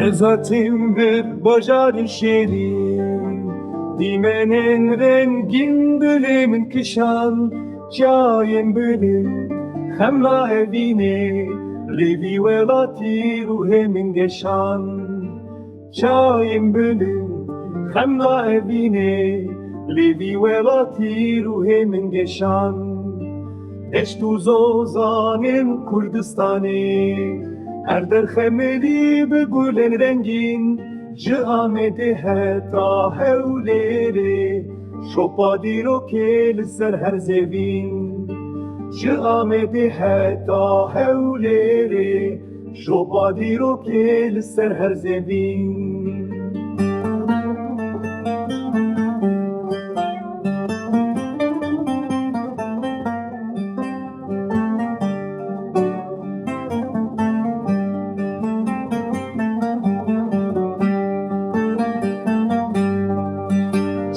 Nezatim bir bacar şerin Dimenin rengin bölümün kışan Çayın bölüm Hemla evine Levi velati ruhemin geçan Çayın bölüm Hemla evine Levi velati ruhemin geçan Eştu zozanin Kurdistan'ı Her derxemeli be gulen rengin Ji amede heta hewleri Şopa diro ke li ser her zevin Ji amede heta hewleri Şopa diro ke li ser her zevin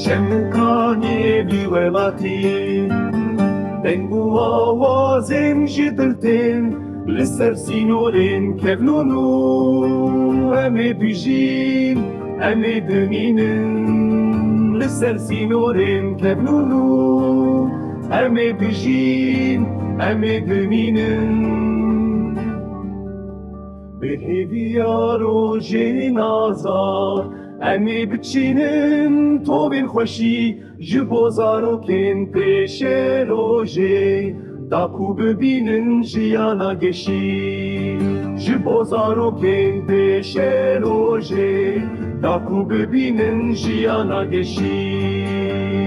Çemkani biwelati Dengu avazim jidiltin Lisser sinorin kevnunu Eme bijin, eme döninin Lisser sinorin kevnunu Eme bijin, eme döninin Beheviya roje nazar Emi biçinin tovin xoşi Ji bo zarokên pêşê rojê Da ku bibînin jiyana geşî Ji bo zarokên pêşê rojê Da ku bibînin jiyana geşî